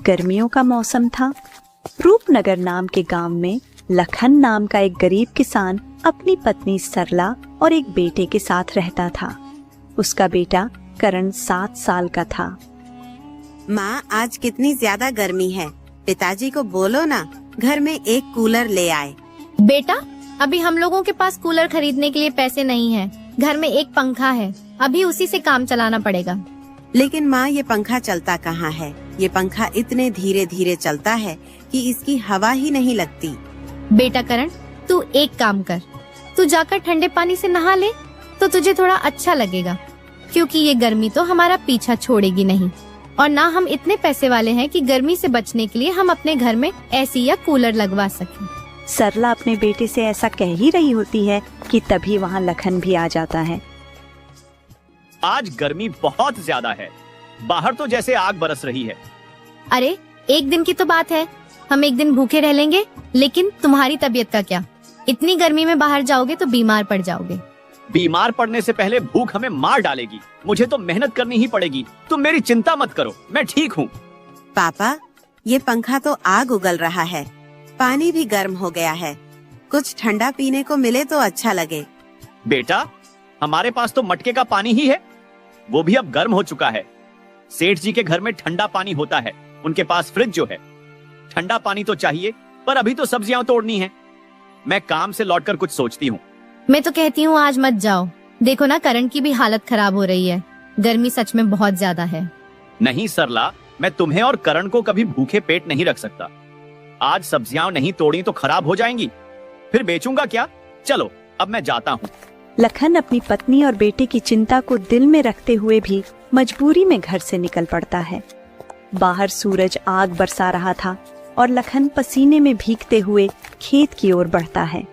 गर्मियों का मौसम था। रूपनगर नाम के गांव में लखन नाम का एक गरीब किसान अपनी पत्नी सरला और एक बेटे के साथ रहता था। उसका बेटा करण 7 साल का था। माँ, आज कितनी ज्यादा गर्मी है, पिताजी को बोलो ना घर में एक कूलर ले आए। बेटा, अभी हम लोगों के पास कूलर खरीदने के लिए पैसे नहीं हैं। घर में एक पंखा है, अभी उसी से काम चलाना पड़ेगा। लेकिन माँ, ये पंखा चलता कहाँ है? ये पंखा इतने धीरे धीरे चलता है कि इसकी हवा ही नहीं लगती। बेटा करण, तू एक काम कर, तू जाकर ठंडे पानी से नहा ले तो तुझे थोड़ा अच्छा लगेगा, क्योंकि ये गर्मी तो हमारा पीछा छोड़ेगी नहीं। और ना हम इतने पैसे वाले हैं कि गर्मी से बचने के लिए हम अपने घर में एसी या कूलर लगवा सकें। सरला अपने बेटे से ऐसा कह ही रही होती है कि तभी वहाँ लखन भी आ जाता है। आज गर्मी बहुत ज्यादा है, बाहर तो जैसे आग बरस रही है। अरे, एक दिन की तो बात है, हम एक दिन भूखे रह लेंगे। लेकिन तुम्हारी तबीयत का क्या? इतनी गर्मी में बाहर जाओगे तो बीमार पड़ जाओगे। बीमार पड़ने से पहले भूख हमें मार डालेगी। मुझे तो मेहनत करनी ही पड़ेगी। तुम मेरी चिंता मत करो, मैं ठीक हूँ। पापा, ये पंखा तो आग उगल रहा है, पानी भी गर्म हो गया है। कुछ ठंडा पीने को मिले तो अच्छा लगे। बेटा, हमारे पास तो मटके का पानी ही है, वो भी अब गर्म हो चुका है। सेठ जी के घर में ठंडा पानी होता है, उनके पास फ्रिज जो है। ठंडा पानी तो चाहिए, पर अभी तो सब्जियां तोड़नी है। मैं काम से लौटकर कुछ सोचती हूँ। मैं तो कहती हूँ आज मत जाओ। देखो ना, करण की भी हालत खराब हो रही है। गर्मी सच में बहुत ज्यादा है। नहीं सरला, मैं तुम्हें और करण को कभी भूखे पेट नहीं रख सकता। आज सब्जियां नहीं तोड़ी तो खराब हो जाएंगी, फिर बेचूंगा क्या? चलो अब मैं जाता हूँ। लखन अपनी पत्नी और बेटे की चिंता को दिल में रखते हुए भी मजबूरी में घर से निकल पड़ता है। बाहर सूरज आग बरसा रहा था और लखन पसीने में भीगते हुए खेत की ओर बढ़ता है।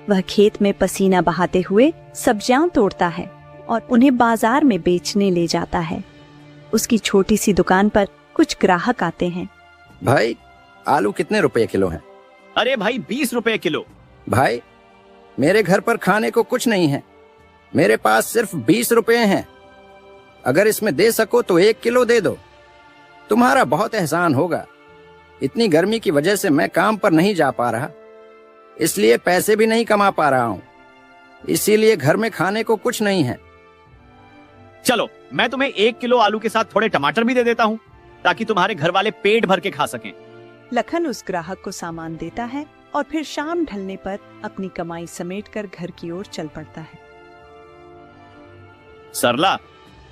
वह खेत में पसीना बहाते हुए सब्जियां तोड़ता है और उन्हें बाजार में बेचने ले जाता है। उसकी छोटी सी दुकान पर कुछ ग्राहक आते हैं। भाई, आलू कितने रुपए किलो हैं? अरे भाई, 20 रुपए किलो। भाई, मेरे घर पर खाने को कुछ नहीं है, मेरे पास सिर्फ 20 रुपए हैं। अगर इसमें दे सको तो 1 किलो दे दो, तुम्हारा बहुत एहसान होगा। इतनी गर्मी की वजह से मैं काम पर नहीं जा पा रहा, इसलिए पैसे भी नहीं कमा पा रहा हूँ, इसीलिए घर में खाने को कुछ नहीं है। चलो, मैं तुम्हें 1 किलो आलू के साथ थोड़े टमाटर भी दे देता हूँ, ताकि तुम्हारे घर वाले पेट भर के खा सकें। लखन उस ग्राहक को सामान देता है और फिर शाम ढलने पर अपनी कमाई समेटकर घर की ओर चल पड़ता है। सरला,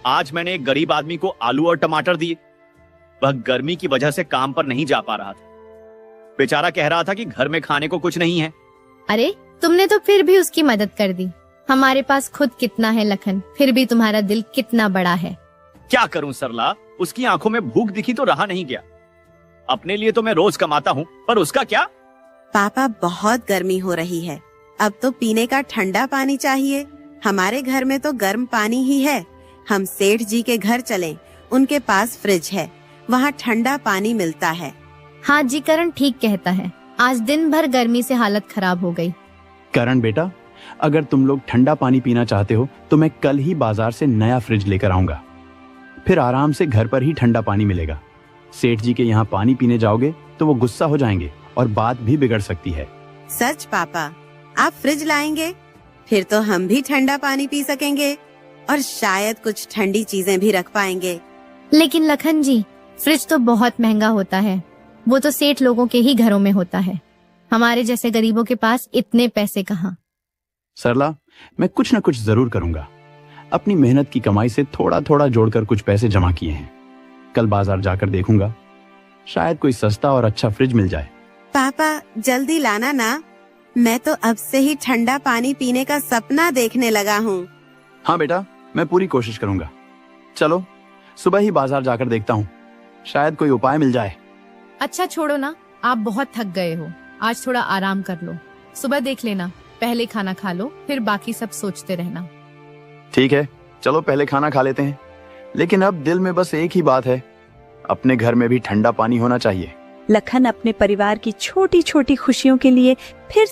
आज मैंने एक गरीब आदमी को आलू और टमाटर दिए। वह गर्मी की वजह से काम पर नहीं जा पा रहा था। बेचारा कह रहा था कि घर में खाने को कुछ नहीं है। अरे, तुमने तो फिर भी उसकी मदद कर दी। हमारे पास खुद कितना है लखन, फिर भी तुम्हारा दिल कितना बड़ा है। क्या करूं सरला, उसकी आंखों में भूख दिखी तो रहा नहीं गया। अपने लिए तो मैं रोज कमाता हूँ, पर उसका क्या? पापा, बहुत गर्मी हो रही है, अब तो पीने का ठंडा पानी चाहिए। हमारे घर में तो गर्म पानी ही है। हम सेठ जी के घर चलें, उनके पास फ्रिज है, वहाँ ठंडा पानी मिलता है। हाँ जी, करण ठीक कहता है। आज दिन भर गर्मी से हालत खराब हो गई। करण बेटा, अगर तुम लोग ठंडा पानी पीना चाहते हो तो मैं कल ही बाजार से नया फ्रिज लेकर आऊंगा, फिर आराम से घर पर ही ठंडा पानी मिलेगा। सेठ जी के यहाँ पानी पीने जाओगे तो वो गुस्सा हो जाएंगे और बात भी बिगड़ सकती है। सच पापा, आप फ्रिज लाएंगे? फिर तो हम भी ठंडा पानी पी सकेंगे और शायद कुछ ठंडी चीजें भी रख पाएंगे। लेकिन लखन जी, फ्रिज तो बहुत महंगा होता है, वो तो सेठ लोगों के ही घरों में होता है। हमारे जैसे गरीबों के पास इतने पैसे कहाँ। सरला, मैं कुछ न कुछ जरूर करूंगा। अपनी मेहनत की कमाई से थोड़ा थोड़ा जोड़कर कुछ पैसे जमा किए हैं। कल बाजार जाकर देखूंगा, शायद कोई सस्ता और अच्छा फ्रिज मिल जाए। पापा, जल्दी लाना ना, मैं तो अब से ही ठंडा पानी पीने का सपना देखने लगा हूँ। हाँ बेटा, मैं पूरी कोशिश करूंगा। चलो, सुबह ही बाजार जाकर देखता हूँ, शायद कोई उपाय मिल जाए। अच्छा छोड़ो ना, आप बहुत थक गए हो, आज थोड़ा आराम कर लो। सुबह देख लेना, पहले खाना खा लो, फिर बाकी सब सोचते रहना। ठीक है, चलो पहले खाना खा लेते हैं। लेकिन अब दिल में बस एक ही बात है, अपने घर में भी ठंडा पानी होना चाहिए। लखन अपने परिवार की छोटी छोटी खुशियों के लिए फिर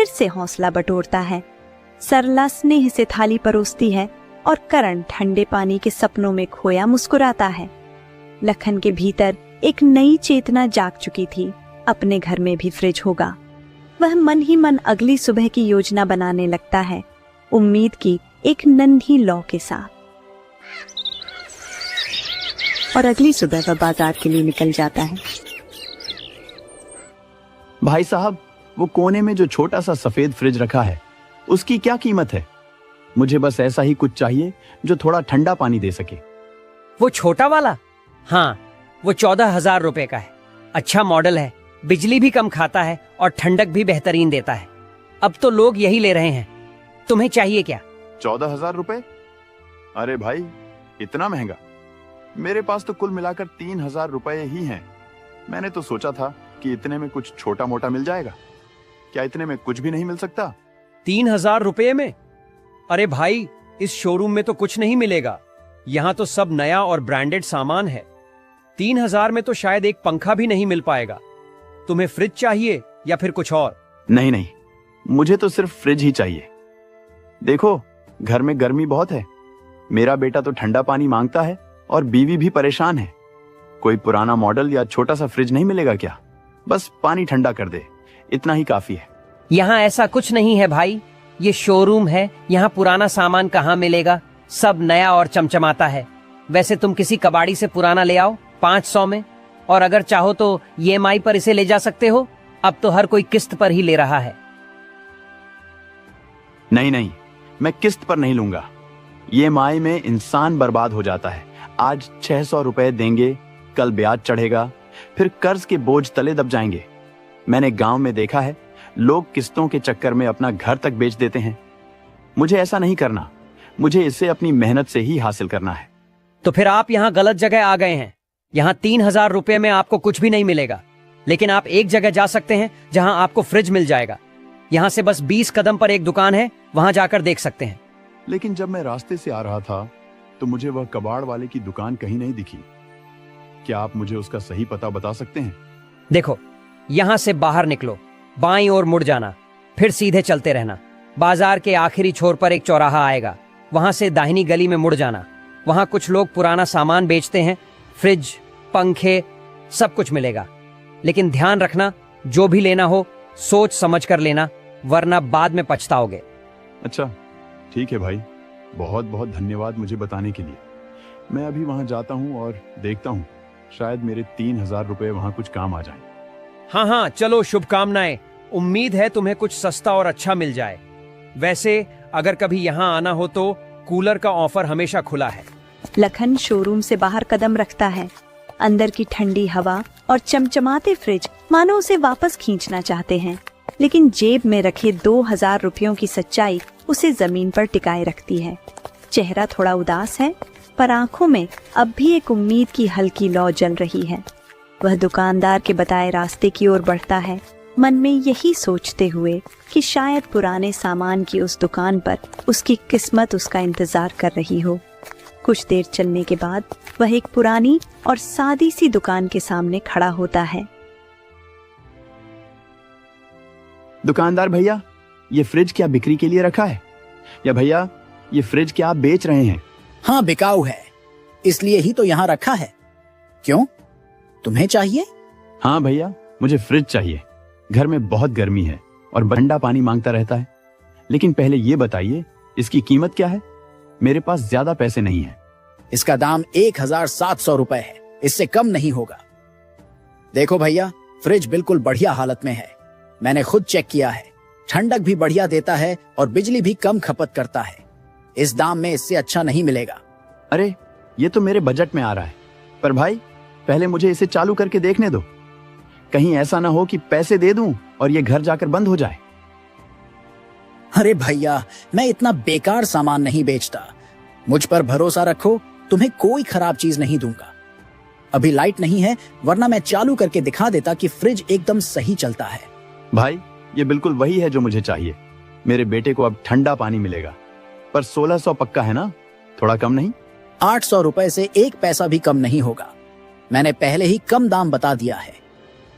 से हौसला बटोरता है। सरला स्नेह से थाली परोसती है और करण ठंडे पानी के सपनों में खोया मुस्कुराता है। लखन के भीतर एक नई चेतना जाग चुकी थी। अपने घर में भी फ्रिज होगा। वह मन ही मन अगली सुबह की योजना बनाने लगता है, उम्मीद की एक नन्ही लौ के साथ। और अगली सुबह वह बाजार के लिए निकल जाता है। भाई साहब, वो कोने में जो छोटा सा सफेद फ्रिज रखा है, उसकी क्या कीमत है? मुझे बस ऐसा ही कुछ चाहिए जो थोड़ा ठंडा पानी दे सके। वो छोटा वाला? हाँ, वो 14,000 रुपए का है। अच्छा मॉडल है, बिजली भी कम खाता है और ठंडक भी बेहतरीन देता है। अब तो लोग यही ले रहे हैं। तुम्हें चाहिए क्या? 14,000 रुपए? अरे भाई, इतना महंगा? मेरे पास तो कुल मिलाकर 3,000 रुपए ही हैं। मैंने तो सोचा था कि इतने में कुछ छोटा मोटा मिल जाएगा। क्या इतने में कुछ भी नहीं मिल सकता? 3,000 रुपए में? अरे भाई, इस शोरूम में तो कुछ नहीं मिलेगा। यहाँ तो सब नया और ब्रांडेड सामान है। 3,000 में तो शायद एक पंखा भी नहीं मिल पाएगा। तुम्हें फ्रिज चाहिए या फिर कुछ और? नहीं नहीं, मुझे तो सिर्फ फ्रिज ही चाहिए। देखो, घर में गर्मी बहुत है। मेरा बेटा तो ठंडा पानी मांगता है और बीवी भी परेशान है। कोई पुराना मॉडल या छोटा सा फ्रिज नहीं मिलेगा क्या? बस पानी ठंडा कर दे, इतना ही काफी है। यहाँ ऐसा कुछ नहीं है भाई, ये शोरूम है। यहाँ पुराना सामान कहाँ मिलेगा? सब नया और चमचमाता है। वैसे तुम किसी कबाड़ी से पुराना ले आओ 500 में, और अगर चाहो तो EMI पर इसे ले जा सकते हो। अब तो हर कोई किस्त पर ही ले रहा है। नहीं नहीं, मैं किस्त पर नहीं लूंगा। EMI में इंसान बर्बाद हो जाता है। आज 600 रुपए देंगे, कल ब्याज चढ़ेगा, फिर कर्ज के बोझ तले दब जाएंगे। मैंने गांव में देखा है, लोग किस्तों के चक्कर में अपना घर तक बेच देते हैं। मुझे ऐसा नहीं करना। मुझे इसे अपनी मेहनत से ही हासिल करना है। तो फिर आप यहाँ गलत जगह आ गए हैं। यहाँ 3,000 रुपए में आपको कुछ भी नहीं मिलेगा। लेकिन आप एक जगह जा सकते हैं जहाँ आपको फ्रिज मिल जाएगा। यहाँ से बस 20 कदम पर एक दुकान है, वहां जाकर देख सकते हैं। लेकिन जब मैं रास्ते से आ रहा था तो मुझे वह कबाड़ वाले की दुकान कहीं नहीं दिखी। क्या आप मुझे उसका सही पता बता सकते हैं? देखो, यहाँ से बाहर निकलो, बाईं ओर मुड़ जाना, फिर सीधे चलते रहना। बाजार के आखिरी छोर पर एक चौराहा आएगा, वहां से दाहिनी गली में मुड़ जाना। वहां कुछ लोग पुराना सामान बेचते हैं, फ्रिज, पंखे, सब कुछ मिलेगा। लेकिन ध्यान रखना, जो भी लेना हो सोच समझ कर लेना, वरना बाद में पछताओगे। अच्छा, ठीक है भाई, बहुत बहुत धन्यवाद मुझे बताने के लिए। मैं अभी वहां जाता हूं और देखता हूं, शायद मेरे 3,000 रुपए वहां कुछ काम आ जाएं। हाँ हाँ, चलो, शुभकामनाएं। उम्मीद है तुम्हें कुछ सस्ता और अच्छा मिल जाए। वैसे अगर कभी यहाँ आना हो तो कूलर का ऑफर हमेशा खुला है। लखन शोरूम से बाहर कदम रखता है। अंदर की ठंडी हवा और चमचमाते फ्रिज मानो उसे वापस खींचना चाहते हैं, लेकिन जेब में रखे 2,000 रुपयों की सच्चाई उसे जमीन पर टिकाए रखती है। चेहरा थोड़ा उदास है, पर आंखों में अब भी एक उम्मीद की हल्की लौ जल रही है। वह दुकानदार के बताए रास्ते की ओर बढ़ता है, मन में यही सोचते हुए कि शायद पुराने सामान की उस दुकान पर उसकी किस्मत उसका इंतजार कर रही हो। कुछ देर चलने के बाद वह एक पुरानी और सादी सी दुकान के सामने खड़ा होता है। दुकानदार भैया, ये फ्रिज क्या बिक्री के लिए रखा है? या भैया, ये फ्रिज क्या आप बेच रहे हैं? हाँ, बिकाऊ है, इसलिए ही तो यहाँ रखा है। क्यों, तुम्हें चाहिए? हाँ भैया, मुझे फ्रिज चाहिए। घर में बहुत गर्मी है और ठंडा पानी मांगता रहता है। लेकिन पहले ये बताइए, इसकी कीमत क्या है? मेरे पास ज्यादा पैसे नहीं है। इसका दाम 1,700 रुपए है, इससे कम नहीं होगा। देखो भैया, फ्रिज बिल्कुल बढ़िया हालत में है। मैंने खुद चेक किया है, ठंडक भी बढ़िया देता है और बिजली भी कम खपत करता है। इस दाम में इससे अच्छा नहीं मिलेगा। अरे, ये तो मेरे बजट में आ रहा है। पर भाई, पहले मुझे इसे चालू करके देखने दो। कहीं ऐसा ना हो कि पैसे दे दूं और ये घर जाकर बंद हो जाए। अरे भैया, मैं इतना बेकार सामान नहीं बेचता। मुझ पर भरोसा रखो, तुम्हें कोई खराब चीज नहीं दूंगा। अभी लाइट नहीं है, वरना मैं चालू करके दिखा देता कि फ्रिज एकदम सही चलता है। भाई, ये बिल्कुल वही है जो मुझे चाहिए। मेरे बेटे को अब ठंडा पानी मिलेगा। पर 1,600 पक्का है ना? थोड़ा कम नहीं? 800 रुपए से 1 पैसा भी कम नहीं होगा। मैंने पहले ही कम दाम बता दिया है।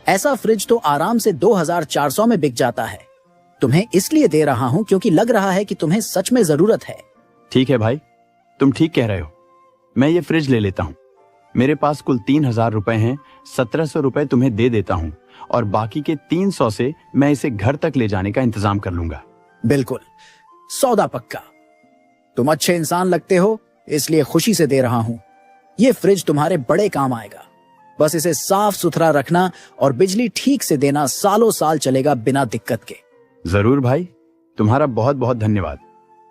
ऐसा फ्रिज तो आराम से 2,400 में बिक जाता है। तुम्हें इसलिए दे रहा हूं क्योंकि लग रहा है कि तुम्हें सच में जरूरत है। ठीक है भाई, तुम ठीक कह रहे हो। मैं ये फ्रिज ले लेता हूँ। मेरे पास कुल 3,000 रुपए हैं। 1,700 रुपए तुम्हें दे देता हूँ और बाकी के 300 से मैं इसे घर तक ले जाने का इंतजाम कर लूंगा। बिल्कुल, सौदा पक्का। तुम अच्छे इंसान लगते हो, इसलिए खुशी से दे रहा हूं। ये फ्रिज तुम्हारे बड़े काम आएगा। बस इसे साफ सुथरा रखना और बिजली ठीक से देना, सालों साल चलेगा बिना दिक्कत के। जरूर भाई, तुम्हारा बहुत बहुत धन्यवाद।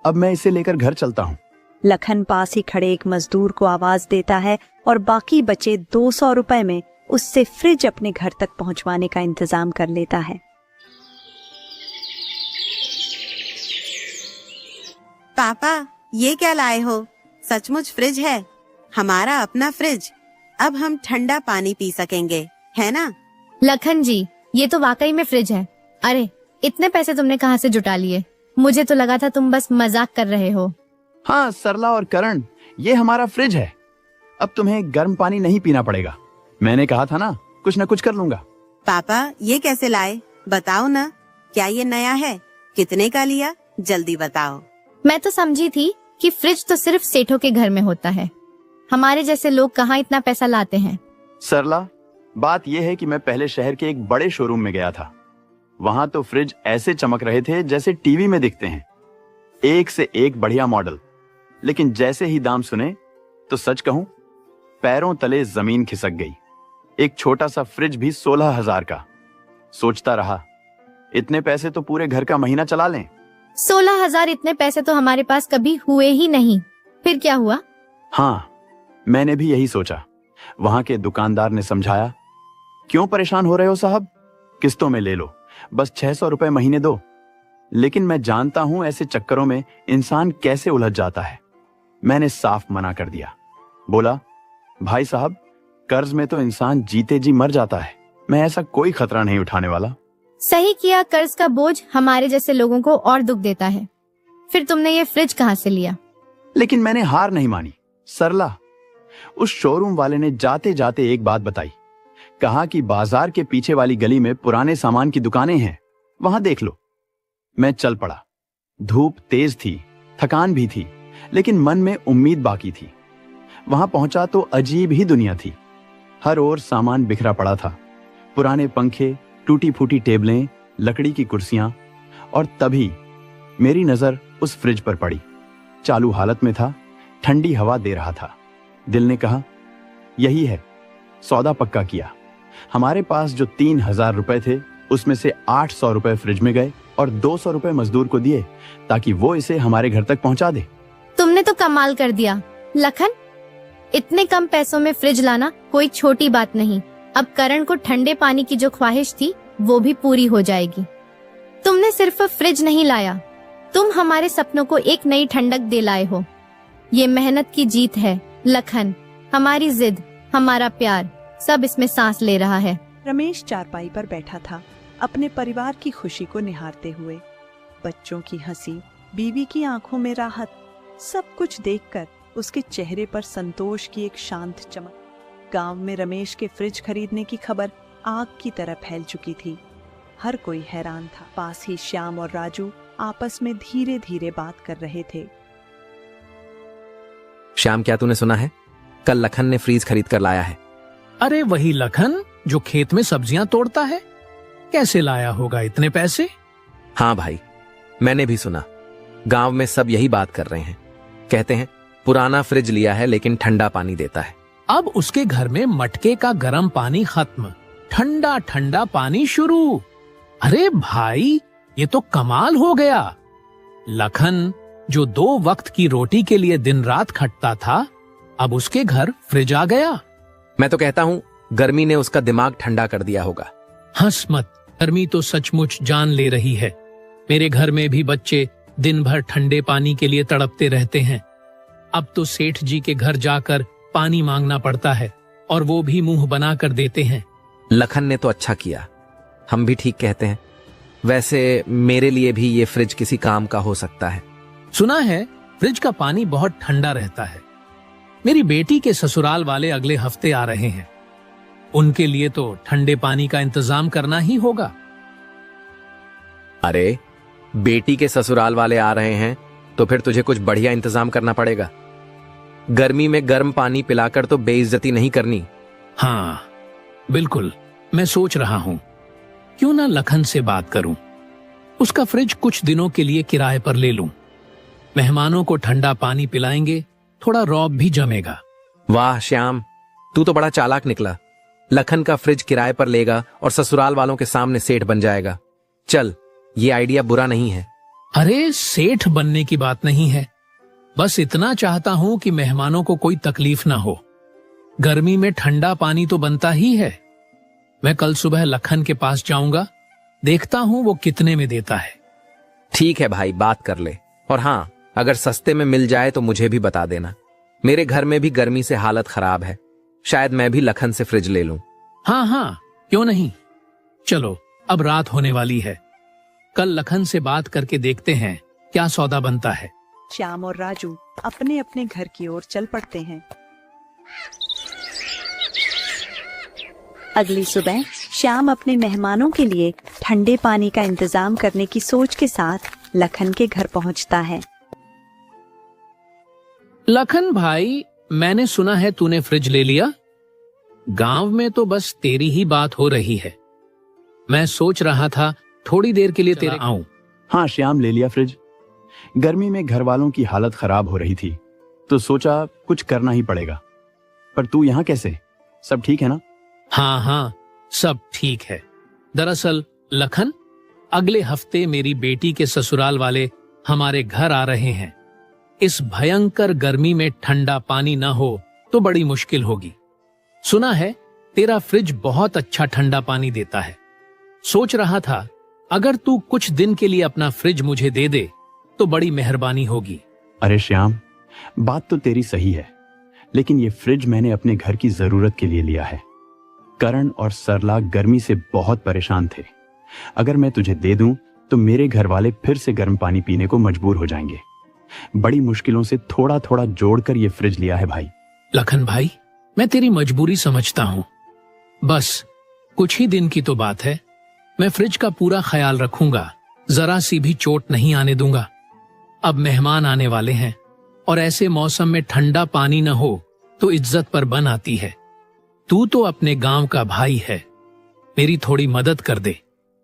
अब मैं इसे लेकर घर चलता हूँ। लखन पास ही खड़े एक मजदूर को आवाज देता है और बाकी बचे 200 रुपए में उससे फ्रिज अपने घर तक पहुंचवाने का इंतजाम कर लेता है। पापा, ये क्या लाए हो? सचमुच फ्रिज है, हमारा अपना फ्रिज। अब हम ठंडा पानी पी सकेंगे, है ना? लखन जी, ये तो वाकई में फ्रिज है। अरे, इतने पैसे तुमने कहाँ से जुटा लिए? मुझे तो लगा था तुम बस मजाक कर रहे हो। हाँ सरला और करण, ये हमारा फ्रिज है। अब तुम्हें गर्म पानी नहीं पीना पड़ेगा। मैंने कहा था ना, कुछ न कुछ कर लूंगा। पापा, ये कैसे लाए? बताओ ना, क्या ये नया है? कितने का लिया? जल्दी बताओ। मैं तो समझी थी कि फ्रिज तो सिर्फ सेठों के घर में होता है। हमारे जैसे लोग कहाँ इतना पैसा लाते हैं? सरला, बात यह है कि मैं पहले शहर के एक बड़े शोरूम में गया था। वहां तो फ्रिज ऐसे चमक रहे थे जैसे टीवी में दिखते हैं, एक से एक बढ़िया मॉडल। लेकिन जैसे ही दाम सुने तो सच कहूं, पैरों तले जमीन खिसक गई। एक छोटा सा फ्रिज भी 16,000 का। सोचता रहा, इतने पैसे तो पूरे घर का महीना चला लें। 16,000 इतने पैसे तो हमारे पास कभी हुए ही नहीं। फिर क्या हुआ? हाँ, मैंने भी यही सोचा। वहां के दुकानदार ने समझाया, क्यों परेशान हो रहे हो साहब, किस्तों में ले लो, बस 600 रुपए महीने दो। लेकिन मैं जानता हूं ऐसे चक्करों में इंसान कैसे उलझ जाता है। मैंने साफ मना कर दिया। बोला, भाई साहब, कर्ज में तो इंसान जीते जी मर जाता है। मैं ऐसा कोई खतरा नहीं उठाने वाला। सही किया, कर्ज का बोझ हमारे जैसे लोगों को और दुख देता है। फिर तुमने ये फ्रिज कहाँ से लिया? लेकिन मैंने हार नहीं मानी। सरला, उस शोरूम वाले ने जाते जाते एक बात बताई। कहा कि बाजार के पीछे वाली गली में पुराने सामान की दुकानें हैं, वहां देख लो। मैं चल पड़ा। धूप तेज थी, थकान भी थी, लेकिन मन में उम्मीद बाकी थी। वहां पहुंचा तो अजीब ही दुनिया थी। हर ओर सामान बिखरा पड़ा था, पुराने पंखे, टूटी फूटी टेबलें, लकड़ी की कुर्सियां। और तभी मेरी नजर उस फ्रिज पर पड़ी। चालू हालत में था, ठंडी हवा दे रहा था। दिल ने कहा, यही है। सौदा पक्का किया। हमारे पास जो 3,000 रुपए थे, उसमें से 800 रुपए फ्रिज में गए और 200 रुपए मजदूर को दिए ताकि वो इसे हमारे घर तक पहुंचा दे। तुमने तो कमाल कर दिया लखन। इतने कम पैसों में फ्रिज लाना कोई छोटी बात नहीं। अब करण को ठंडे पानी की जो ख्वाहिश थी वो भी पूरी हो जाएगी। तुमने सिर्फ फ्रिज नहीं लाया, तुम हमारे सपनों को एक नई ठंडक दे लाए हो। ये मेहनत की जीत है लखन। हमारी जिद, हमारा प्यार, सब इसमें सांस ले रहा है। रमेश चारपाई पर बैठा था, अपने परिवार की खुशी को निहारते हुए। बच्चों की हंसी, बीवी की आंखों में राहत, सब कुछ देखकर उसके चेहरे पर संतोष की एक शांत चमक। गांव में रमेश के फ्रिज खरीदने की खबर आग की तरह फैल चुकी थी। हर कोई हैरान था। पास ही श्याम और राजू आपस में धीरे धीरे बात कर रहे थे। श्याम, क्या तूने सुना है? कल लखन ने फ्रीज खरीद कर लाया है। अरे वही लखन जो खेत में सब्जियां तोड़ता है? कैसे लाया होगा इतने पैसे? हाँ भाई, मैंने भी सुना। गांव में सब यही बात कर रहे हैं। कहते हैं पुराना फ्रिज लिया है लेकिन ठंडा पानी देता है। अब उसके घर में मटके का गर्म पानी खत्म, ठंडा ठंडा पानी शुरू। अरे भाई, ये तो कमाल हो गया। लखन जो 2 वक्त की रोटी के लिए दिन रात खटता था, अब उसके घर फ्रिज आ गया। मैं तो कहता हूँ गर्मी ने उसका दिमाग ठंडा कर दिया होगा। हंस मत, गर्मी तो सचमुच जान ले रही है। मेरे घर में भी बच्चे दिन भर ठंडे पानी के लिए तड़पते रहते हैं। अब तो सेठ जी के घर जाकर पानी मांगना पड़ता है और वो भी मुंह बना कर देते हैं। लखन ने तो अच्छा किया, हम भी ठीक कहते हैं। वैसे मेरे लिए भी ये फ्रिज किसी काम का हो सकता है। सुना है फ्रिज का पानी बहुत ठंडा रहता है। मेरी बेटी के ससुराल वाले अगले हफ्ते आ रहे हैं, उनके लिए तो ठंडे पानी का इंतजाम करना ही होगा। अरे बेटी के ससुराल वाले आ रहे हैं तो फिर तुझे कुछ बढ़िया इंतजाम करना पड़ेगा। गर्मी में गर्म पानी पिलाकर तो बेइज्जती नहीं करनी। हाँ बिल्कुल, मैं सोच रहा हूँ क्यों ना लखन से बात करूं, उसका फ्रिज कुछ दिनों के लिए किराए पर ले लूं। मेहमानों को ठंडा पानी पिलाएंगे, थोड़ा रौब भी जमेगा। वाह श्याम, तू तो बड़ा चालाक निकला। लखन का फ्रिज किराए पर लेगा और ससुराल वालों के सामने सेठ बन जाएगा। चल, ये आइडिया बुरा नहीं है। अरे सेठ बनने की बात नहीं है, बस इतना चाहता हूं कि मेहमानों को कोई तकलीफ ना हो। गर्मी में ठंडा पानी तो बनता ही है। मैं कल सुबह लखन के पास जाऊंगा, देखता हूं वो कितने में देता है। ठीक है भाई, बात कर ले। और हाँ, अगर सस्ते में मिल जाए तो मुझे भी बता देना। मेरे घर में भी गर्मी से हालत खराब है, शायद मैं भी लखन से फ्रिज ले लूं। हाँ हाँ, क्यों नहीं। चलो, अब रात होने वाली है, कल लखन से बात करके देखते हैं क्या सौदा बनता है। श्याम और राजू अपने अपने घर की ओर चल पड़ते हैं। अगली सुबह श्याम अपने मेहमानों के लिए ठंडे पानी का इंतजाम करने की सोच के साथ लखन के घर पहुंचता है। लखन भाई, मैंने सुना है तूने फ्रिज ले लिया। गांव में तो बस तेरी ही बात हो रही है। मैं सोच रहा था थोड़ी देर के लिए तेरे आऊं। हाँ श्याम, ले लिया फ्रिज। गर्मी में घर वालों की हालत खराब हो रही थी तो सोचा कुछ करना ही पड़ेगा। पर तू यहाँ कैसे? सब ठीक है ना? हाँ हाँ, सब ठीक है। दरअसल लखन, अगले हफ्ते मेरी बेटी के ससुराल वाले हमारे घर आ रहे हैं। इस भयंकर गर्मी में ठंडा पानी न हो तो बड़ी मुश्किल होगी। सुना है तेरा फ्रिज बहुत अच्छा ठंडा पानी देता है। सोच रहा था अगर तू कुछ दिन के लिए अपना फ्रिज मुझे दे दे तो बड़ी मेहरबानी होगी। अरे श्याम, बात तो तेरी सही है, लेकिन ये फ्रिज मैंने अपने घर की जरूरत के लिए लिया है। करण और सरला गर्मी से बहुत परेशान थे। अगर मैं तुझे दे दूं तो मेरे घर वाले फिर से गर्म पानी पीने को मजबूर हो जाएंगे। बड़ी मुश्किलों से थोड़ा थोड़ा जोड़कर ये फ्रिज लिया है भाई। लखन भाई, मैं तेरी मजबूरी समझता हूँ। बस कुछ ही दिन की तो बात है। मैं फ्रिज का पूरा ख्याल रखूंगा, जरा सी भी चोट नहीं आने दूंगा। अब मेहमान आने वाले हैं और ऐसे मौसम में ठंडा पानी न हो तो इज्जत पर बन आती है। तू तो अपने गांव का भाई है, मेरी थोड़ी मदद कर दे,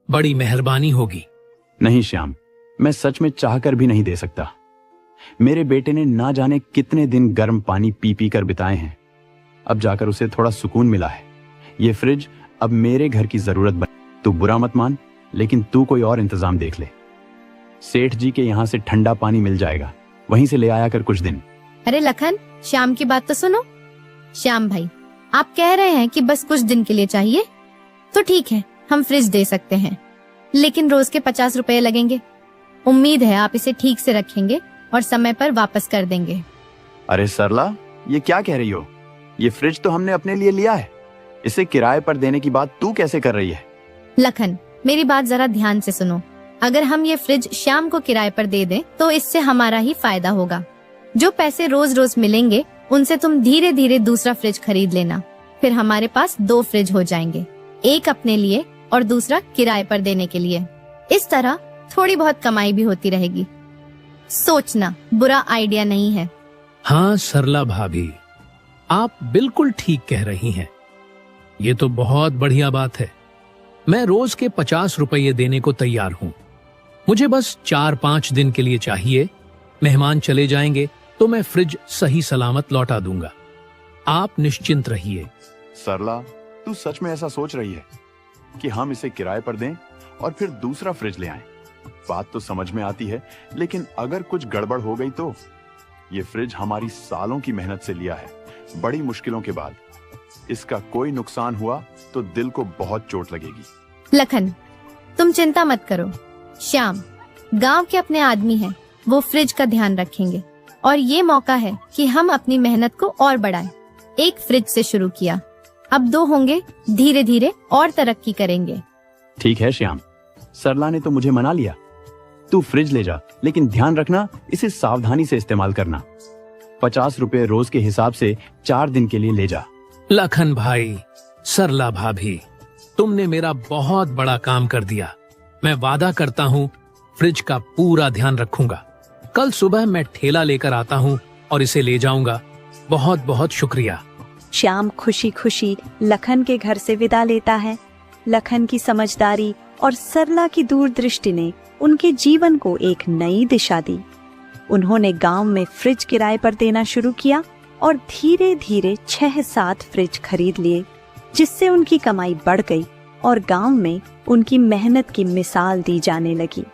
बड़ी मेहरबानी होगी। नहीं श्याम, मैं सच में चाहकर भी नहीं दे सकता। मेरे बेटे ने ना जाने कितने दिन गर्म पानी पी पी कर बिताए हैं। अब जाकर उसे थोड़ा सुकून मिला है। ये फ्रिज अब मेरे घर की जरूरत बन। तू बुरा मत मान, लेकिन तू कोई और इंतजाम देख ले। सेठ जी के यहाँ से ठंडा पानी मिल जाएगा, वहीं से ले आया कर कुछ दिन। अरे लखन, श्याम की बात तो सुनो। श्याम भाई, आप कह रहे हैं कि बस कुछ दिन के लिए चाहिए, तो ठीक है, हम फ्रिज दे सकते हैं, लेकिन रोज के 50 रुपए लगेंगे। उम्मीद है आप इसे ठीक से रखेंगे और समय पर वापस कर देंगे। अरे सरला, ये क्या कह रही हो? ये फ्रिज तो हमने अपने लिए लिया है, इसे किराए पर देने की बात तू कैसे कर रही है? लखन, मेरी बात जरा ध्यान से सुनो। अगर हम ये फ्रिज श्याम को किराए पर दे दें तो इससे हमारा ही फायदा होगा। जो पैसे रोज रोज मिलेंगे उनसे तुम धीरे धीरे दूसरा फ्रिज खरीद लेना। फिर हमारे पास 2 फ्रिज हो जाएंगे, एक अपने लिए और दूसरा किराए पर देने के लिए। इस तरह थोड़ी बहुत कमाई भी होती रहेगी। सोचना, बुरा आइडिया नहीं है। हाँ सरला भाभी, आप बिल्कुल ठीक कह रही हैं। ये तो बहुत बढ़िया बात है। मैं रोज के 50 रुपये देने को तैयार हूँ। मुझे बस 4-5 दिन के लिए चाहिए। मेहमान चले जाएंगे तो मैं फ्रिज सही सलामत लौटा दूंगा। आप निश्चिंत रहिए। सरला, तू सच में ऐसा सोच रही है कि हम इसे किराए पर दें और फिर दूसरा फ्रिज ले आएं? बात तो समझ में आती है, लेकिन अगर कुछ गड़बड़ हो गई तो? ये फ्रिज हमारी सालों की मेहनत से लिया है, बड़ी मुश्किलों के बाद। इसका कोई नुकसान हुआ तो दिल को बहुत चोट लगेगी। लखन, तुम चिंता मत करो। श्याम गांव के अपने आदमी हैं, वो फ्रिज का ध्यान रखेंगे और ये मौका है कि हम अपनी मेहनत को और बढ़ाएं। एक फ्रिज से शुरू किया, अब 2 होंगे, धीरे धीरे और तरक्की करेंगे। ठीक है श्याम, सरला ने तो मुझे मना लिया। तू फ्रिज ले जा, लेकिन ध्यान रखना इसे सावधानी से इस्तेमाल करना। 50 रुपए रोज के हिसाब से 4 दिन के लिए ले जा। लखन भाई, सरला भाभी, तुमने मेरा बहुत बड़ा काम कर दिया। मैं वादा करता हूँ फ्रिज का पूरा ध्यान रखूंगा। कल सुबह मैं ठेला लेकर आता हूँ और इसे ले जाऊंगा। बहुत बहुत शुक्रिया। श्याम खुशी खुशी लखन के घर से विदा लेता है। लखन की समझदारी और सरला की दूरदृष्टि ने उनके जीवन को एक नई दिशा दी। उन्होंने गांव में फ्रिज किराए पर देना शुरू किया और धीरे धीरे 6-7 फ्रिज खरीद लिए, जिससे उनकी कमाई बढ़ गई और गांव में उनकी मेहनत की मिसाल दी जाने लगी।